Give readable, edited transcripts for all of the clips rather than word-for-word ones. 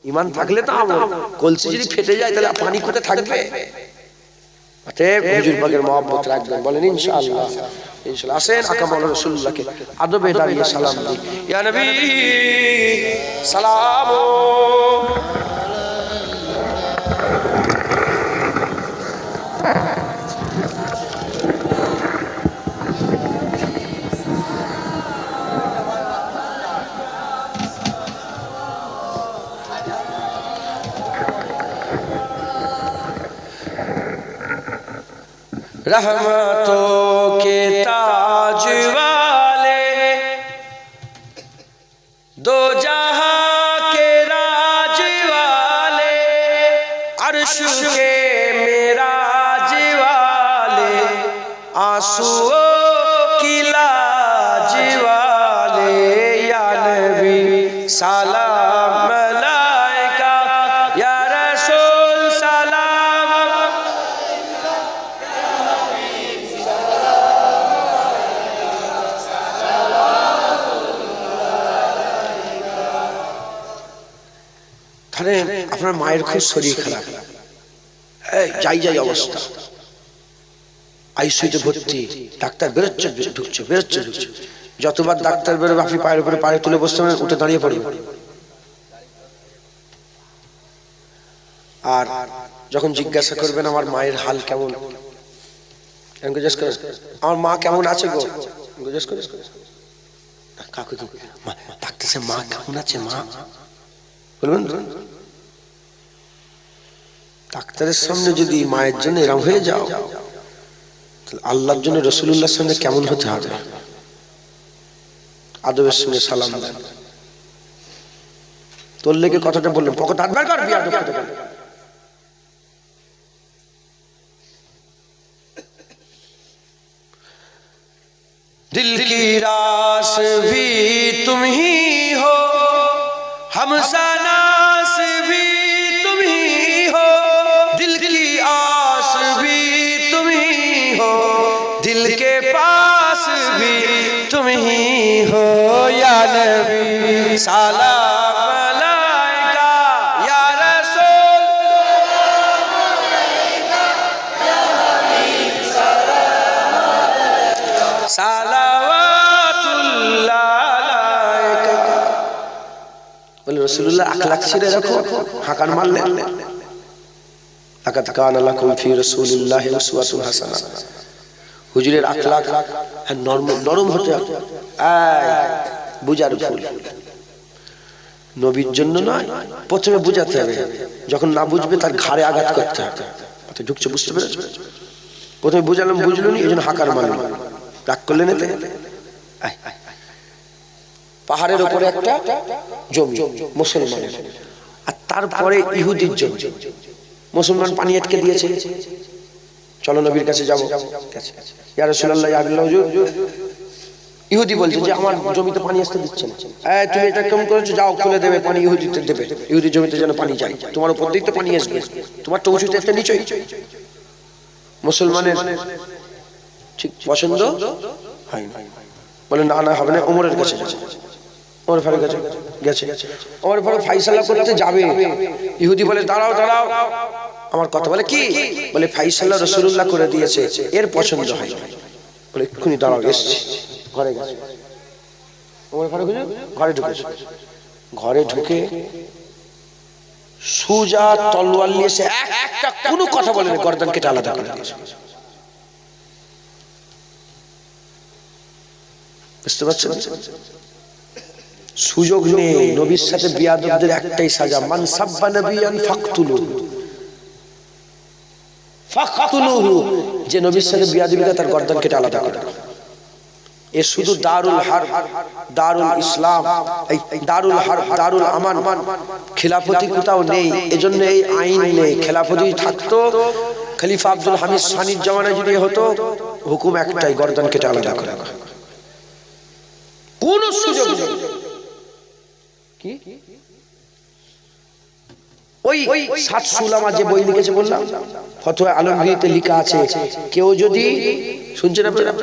ইমান থাকলে তো আমল। কলসি যদি ফেটে যায় তাহলে পানি কোথায় থাকবে? অতএব হুজুর পাকের মহব্বত রাখবেন, বলেন ইনশাআল্লাহ। ইনশাআল্লাহ। আসেন আকা মাওলানা রাসূলুল্লাহকে আদবে দাঁড়িয়ে সালাম দিই। ইয়া নবী সালাম। रहमतों के ताज वाले, दो जहां के राज वाले, अर्श के मेराज वाले, आंसुओं की लाज वाले, या नबी सलाम मलाइका, या रसूल सलाम। আপনার মায়ের খুব শরীর খারাপ, যাই অবস্থা, আইসিইউতে ভর্তি, ডাক্তার বেরোচ্ছে ঢুকছে, বেরোচ্ছে ঢুকছে। যতবার ডাক্তার বেরোবে আপনি পায়ের উপরে পায়ে তুলে বসতে পারেন, উঠে দাঁড়িয়ে পড়বে। আর যখন জিজ্ঞাসা করবেন আমার মায়ের হাল কেমন, জিজ্ঞেস করেন আমার মা কেমন আছে গো, জিজ্ঞেস করে কাকু ডাক্তার সাহেব মা কেমন আছে, মা বলবেন। ডাক্তারের সামনে যদি মায়ের জন্য এরম হয়ে যাও, তাহলে আল্লাহর জন্য রাসূলুল্লাহর সামনে কেমন হতে হবে? আদবের সঙ্গে সালাম দেন। তোর লেগে কথাটা বললাম, পকেট হাত বের কর, বিয়াদব কথা বলে। दिल की रास भी तुम ही हो, हमसनास भी तुम ही हो, दिल की आस भी तुम ही हो, दिल के पास भी तुम ही हो, या नबी सलाम अलैका, या रसूल सालावातुल्लाह अलैका। বলে রাসূলুল্লাহ আখলাক ছেড়ে রাখো, হাকান মারলেন। লাকাদ কানা লাকুম ফি রাসূলিল্লাহি উসওয়াতুন হাসানা। হুজুরের আখলাক নরম হতে হবে, বুঝার ফুল। নবীর জন্য নয়, প্রথমে বুঝাতে হবে, যখন না বুঝবে তার ঘাড়ে আঘাত করতে হবে। ঢুকছে, বুঝতে পেরেছো? প্রথমে বুঝালাম, বুঝলো নি, এই জন্য হাকার মারলাম। রাগ করলেন এতে? পাহাড়ের উপরে একটা জমি মুসলমানের, আর তারপরে ইহুদির জমি। মুসলমান পানি আটকে দিয়েছে, চলো নবীর কাছে যাবো। ইয়া রাসূলুল্লাহ, ইয়া আল্লাহর হুজুর, ইহুদি বলছে যে আমার জমিতে পানি আসতে দিচ্ছে না। তুমি এটা কেমন করেছো, যাও খুলে দেবে পানি, ইহুদিতে দেবে, ইহুদির জমিতে যেন পানি যায়, তোমার উপর দিক তো পানি আসবে, তোমার তো উঁচুতে একটা নিচই। মুসলমানের ঠিক পছন্দ হয় না, বলে না না হবে না, ওমরের কাছে যাবে। ওমর ফারুক কাছে গেছে, ওমর ফারুক ফাইসালা করতে যাবে। ইহুদি বলে দাঁড়াও দাঁড়াও, আমার কথা। বলে কি? বলে ফাইসালা রাসূলুল্লাহ করে দিয়েছে, এর পছন্দ হয় না। বলে এক্ষুনি দাঁড়াও, এসছি। ঘরে গেছে, ওমর ফারুক ঘরে ঢুকেছে। ঘরে ঢুকে সুজা তলোয়ার নিয়ে এসে একটা কোনো কথা বলেনি, গর্দান কেটে আলাদা করে দিয়েছে। বুঝতে পারছেন? সুযোগ নেই। নবীর সাথে বিয়াদবদের একটাই সাজা, মান সাব্বা নবিয়ান ফাকতুলুহু, যে নবীর সাথে বিয়াদবি করে তার গর্দান কেটে আলাদা করে। এ শুধু দারুল হারব, দারুল ইসলাম, এই দারুল হারব, দারুল আমান, খিলাফতি কোথাও নেই। এজন্য এই আইন নেই। খিলাফতি থাকতো খলিফা আব্দুল হামিদ সানির জামানায় যদি হতো, হুকুম একটাই, গর্দান কেটে আলাদা করে। কোন সুযোগ নেই। কি ওই সাত সুলামা যে বই লিখেছে বললাম, ফতোয়া আলমগীরিতে লেখা আছে, কেউ যদি, শুনছেন আপনারা,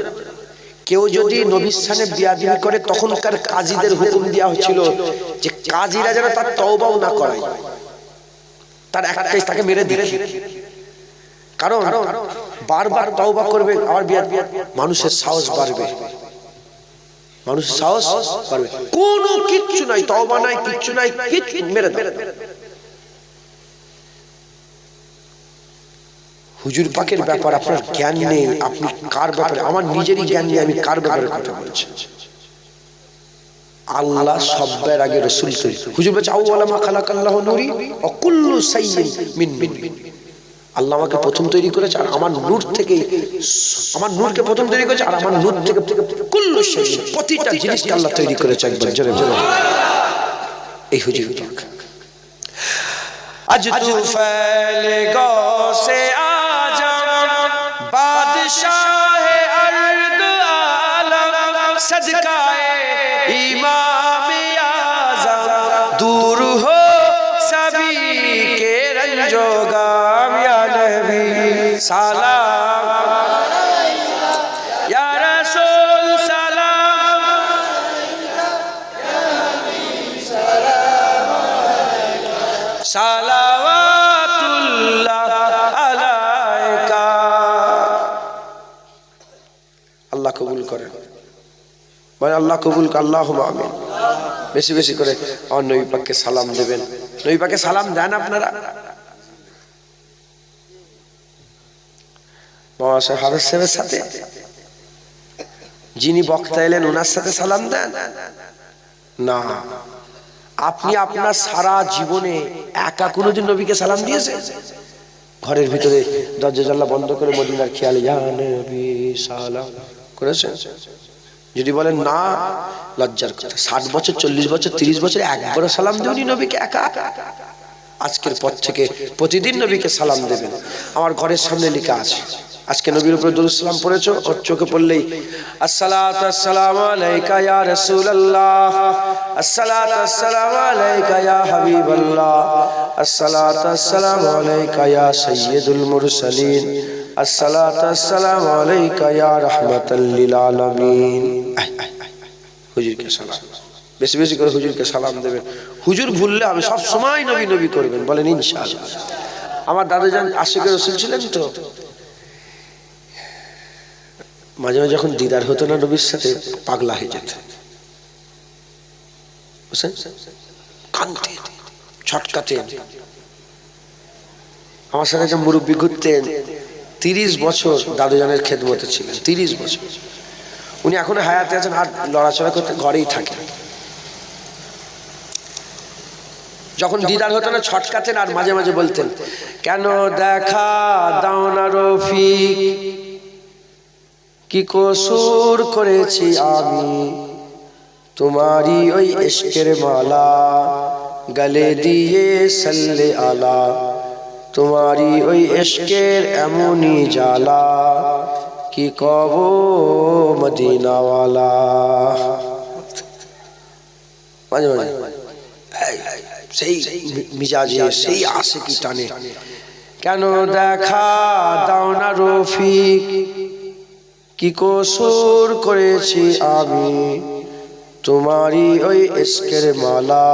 কেউ যদি নবীর সামনে বিয়াদবি করে তখনকার কাজীদের হুকুম দেওয়া হয়েছিল যে কাজীরা যেন তার তওবাও না করায়, তার একটাই তাকে মেরে দিবে। কারণ বারবার তওবা করবে আর বিয়াদ, মানুষের সাহস বাড়বে, মানুষের সাহস বাড়বে। কোনো কিচ্ছু নাই, তওবা নাই, কিচ্ছু নাই, কিচ্ছু মেরে দাও। হুজুর পাকের ব্যাপার আপনার জ্ঞান নেই, আপনি কার ব্যাপারে, আমার নিজেরই জ্ঞান নেই, আমি কার ব্যাপারে কথা বলছি। আল্লাহ সবের আগে রাসূল তৈরি। হুজুর বলছে আউয়ালা মা খালাকাল্লাহু নূরি ওয়া কুল্লু সাইয়্যিন মিন নূরি। আল্লাহ আমাকে প্রথম তৈরি করেছে আর আমার নূর থেকে, আমার নূরকে প্রথম তৈরি করেছে আর আমার নূর থেকে কুল্লু সাইয়্যিন, প্রতিটা জিনিসকে আল্লাহ তৈরি করেছে একবার জোরে জোরে। এই হুজুর পাক আজ তু ফেলে গৌসে আজম বাদশাহে अर्द आलम सदकाए इमाम आज़म दूर हो सभी के रंजो गम या नबी सलाम या रसूल सलाम सलावातुल्लाह अलैका। আল্লাহ কবুল করেন, মানে আল্লাহ কবুল করে, আল্লাহুম্মা আমিন। বেশি বেশি করে আমার নবী পাককে সালাম দেবেন। নবী পাককে সালাম দেন আপনারা? মাওলানা সাহেব হাফেজ সাহেবের সাথে যিনি বক্তা এলেন ওনার সাথে সালাম দেন না? আপনি আপনার সারা জীবনে একা কোনোদিন নবীকে সালাম দিয়েছেন? ঘরের ভিতরে দরজা জানলা বন্ধ করে মদিনার খেয়ালে ইয়া নবী সালাম করেছেন? যদি বলেন না, লজ্জার কথা। 60 বছর 40 বছর 30 বছর একবারও সালাম দেওনি নবীকে একা? আজকের পর থেকে প্রতিদিন নবীকে সালাম দেবেন। আমার ঘরের সামনে লেখা আছে, আজকে নবীর উপরে দরুদ সালাম পড়েছো, ওর চোখে পড়লেই আসসালাতু আসসালামু আলাইকা ইয়া রাসূলুল্লাহ, আসসালাতু আসসালামু আলাইকা ইয়া হাবিবাল্লাহ, আসসালাতু আসসালামু আলাইকা ইয়া সাইয়্যিদুল মুরসালিন, আসসালাতু আসসালামু আলাইকা ইয়া রাহমাতাল লিল আলামিন। হুজুরকে সালাম, বেশি বেশি করে হুজুরকে সালাম দেবেন। হুজুর ভুললে আমি সব সময় নবী নবী করবেন, বলেন ইনশাআল্লাহ। আমার দাদাজান আশিকের রাসূল ছিলেন তো, মাঝে মাঝে যখন দিদার হতো না নবীর সাথে পাগলা হয়ে যেত, বুঝছেন? কাঁদতেন, ছটকাতেন। আমার সাথে একটা মুরব্বী ঘুরতেন, 30 বছর দাদুজানের খেদমতে ছিলেন, 30 বছর। উনি এখনো হায়াতে আছেন, আর লড়াচড়া করতে ঘরেই থাকেন। যখন দিদার হতো না ছটকাতেন আর মাঝে মাঝে বলতেন, কেন দেখা দাও না রফিক, কি কসুর করেছি আমি, তোমারই ওই ইশকের মালা গলে দিয়ে সাল্লে আলা, তোমারই ওই ইশকের এমনই জ্বালা, কি কব মদিনাওয়ালা। মাঝে মাঝে সেই মিজাজে, সেই আশিকি টানে, কেন দেখা দাও না রফিক, কি কসুর করেছি আমি, তোমারই ওই ইশকের মালা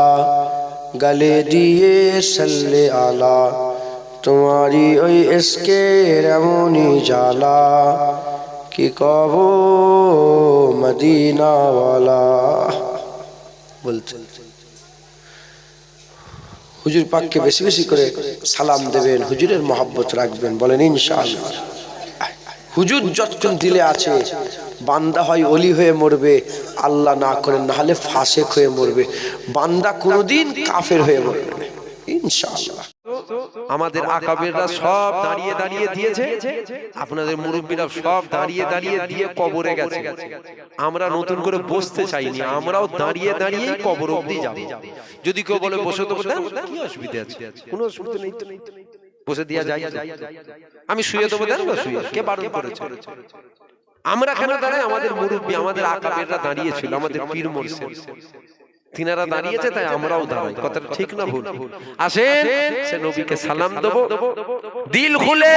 গলে দিয়ে সাল্লে আলা, তোমারই ওই ইশকের এমনই জ্বালা, কি কব মদিনাওয়ালা। বলতে হুজুর পাককে বেশি বেশি করে সালাম দেবেন, হুজুরের মহব্বত রাখবেন, বলেন ইনশাআল্লাহ। হুজুর যতক্ষণ দিলে আছে, বান্দা হয় ওলি হয়ে মরবে, আল্লাহ না করেন না হলে ফাসেক হয়ে মরবে, বান্দা কোনোদিন কাফের হয়ে মরবে না ইনশাআল্লাহ। আমাদের আকাবেররা সব দাঁড়িয়ে দাঁড়িয়ে দিয়েছে, আপনাদের মুরব্বীরা সব দাঁড়িয়ে দাঁড়িয়ে দিয়ে কবরে গেছে। আমরা নতুন করে বসতে চাইনি, আমরাও দাঁড়িয়ে দাঁড়িয়ে কবর অবধি যাব। যদি কেউ বলে বসে তো দেন, কি অসুবিধা আছে? কোনো অসুবিধা নেই তো, বসে দিয়া যায়। আমি শুয়ে দেবো, দেন না শুয়ে, কে বারণ করেছে? আমরা কেন দাঁড়াই? আমাদের মুরব্বী, আমাদের আকাবেররা দাঁড়িয়েছিল, আমাদের পীর মুর্শিদ তিনারা দাঁড়িয়েছে, তাই আমরাও দাঁড়াই। কথাটা ঠিক না ভুল? আসেন, সে নবীকে সালাম দেবো দিল খুলে।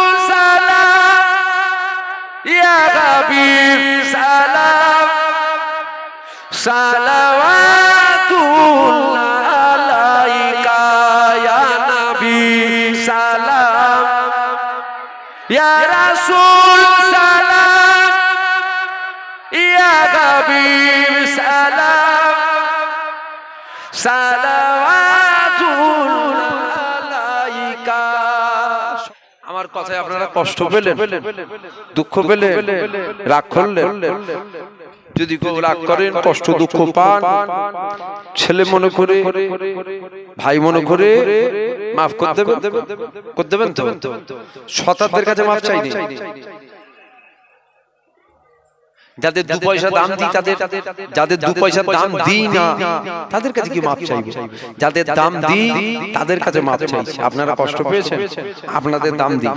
হাবিব সালাম সালাওয়াতুল্লাহ আলাইকা ইয়া নবী সালাম ইয়া রাসূল সালাম ইয়া হাবিব সালাম সালাওয়াতুল্লাহ আলাইকা। আমার কথায় আপনারা কষ্ট পেলেন, দুঃখ পেলেন, রাগ করলেন? যদি কেউ রাগ করেন, কষ্ট দুঃখ পান, ছেলে মনে করে, ভাই মনে করে মাফ করতে দেবেন তো? শতাব্দের কাছে মাফ চাইনি। যাদের দু পয়সা দাম দিই তাদের, যাদের দু পয়সা দাম দিই না তাদের কাছে কি মাপ চাইব? যাদের দাম দিই তাদের কাছে মাপ চাইছি। আপনারা কষ্ট পেয়েছেন, আপনাদের দাম দিই।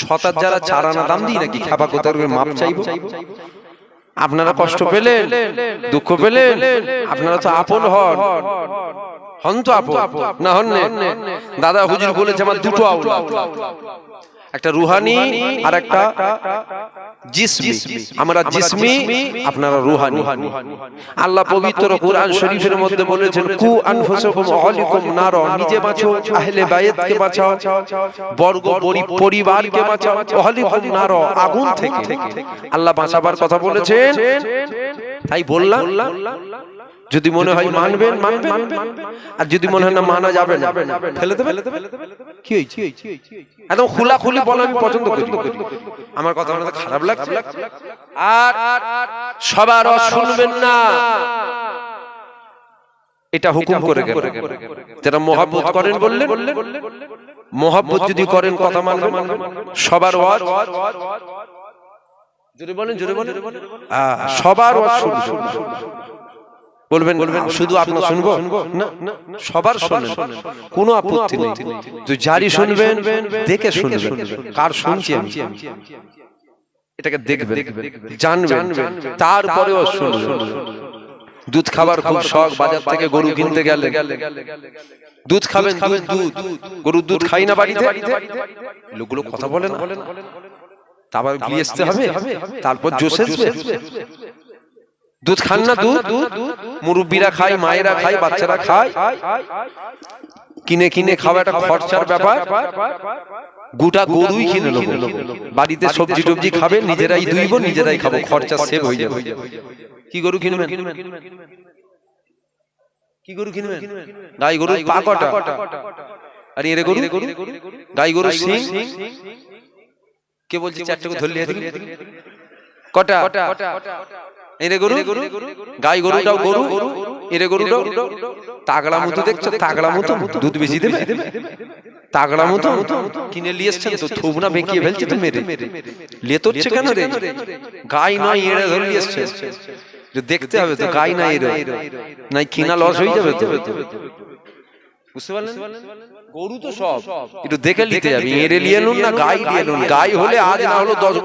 শতার যারা 4 আনা দাম দিই নাকি খাবা কোথার মাপ চাইব? আপনারা কষ্ট পেলেন, দুঃখ পেলেন, আপনারা তো আপন হন তো আপন না হন? দাদা হুজুর বলেছে আমার দুটো আওলাদ, একটা রুহানি আর একটা জিসমি। আমরা জিসমি, আপনারা রুহানি। আল্লাহ পবিত্র কুরআন শরীফের মধ্যে বলেছেন কু আনফুসাকুম আহলিকুম নার, নিজে বাঁচো, আহলে বাইতকে বাঁচাও, বর্গ পরিবারকে বাঁচাও, আহলিকুম নার, আগুন থেকে আল্লাহ বাঁচাবার কথা বলেছেন। তাই বললাম, যদি মনে হয় মানবেন মানবেন, আর যদি মনে হয় না মানা যাবে না ফেলে দেবেন। কি হয়েছে? একদম খোলাখুলি বলা আমি পছন্দ করি। আমার কথা আপনাদের খারাপ লাগছে? আর সবার শুনবেন না, এটা হুকুম করে গেল। যারা মহব্বত করেন বললেন, মহব্বত যদি করেন কথা মানবেন, সবার ওয়াজ জোরে বলেন, জোরে বলেন, সবার ওয়াজ শুনবেন। বলবেন শুধু আপনার শুনবো না, সবার শুনবেন, কোনো আপত্তি নেই। তো যারই শুনবেন দেখে শুনবেন কার শুনছি আমি, এটাকে দেখবেন, জানবেন, তারপরেও শুনবেন। দুধ খাবার খুব শখ, বাজার থেকে গরু কিনতে গেলে দুধ খাবেন, দুধ গরুর দুধ খাই না বাড়িতে, লোকগুলো কথা বলে না, তারপর গিয়ে আসতে হবে, তারপর জোশ আসবে। দুধ খান না, দুধ মুরব্বীরা খায়, মায়েরা খায়, বাচ্চারা খায়, কিনে কিনে খাওয়া একটা খরচার ব্যাপার। গোটা গরুই কিনে নেব, বাড়িতে সবজি টবজি খাবে, নিজেরাই দুইব, নিজেরাই খাবো, খরচা সেভ হয়ে যাবে। কি গরু কিনবেন? কি গরু কিনবেন? গাই গরু পা কটা? আর এর গরু, গাই গরু সিং কে বলছে? 4 টাকা ধরলে কটা? এরে গরু, গাই গরুটাও গরু, এরে গরুটাও তাগড়া মতো। দেখছো তাগড়া মতো দুধ বেশি দেবে, তাগড়া মতো কিনে নিয়ে এসছেন তো, থুবনা বেঁকিয়ে ফেলছে তো, মেরে লেতোচ্ছে কেন রে? গাই নয়, এড়ে ধরে নিয়ে এসছে, দেখতে হবে তো গাই না এড়ে, নাই কিনা লস হয়ে যাবে তো। বুঝতে পারলেন? গরু তো সব একটু দেখে নিতে যাবে, এড়ে নিয়ে নুন না গাই নিয়ে নুন। গাই হলে আজ না হলো 10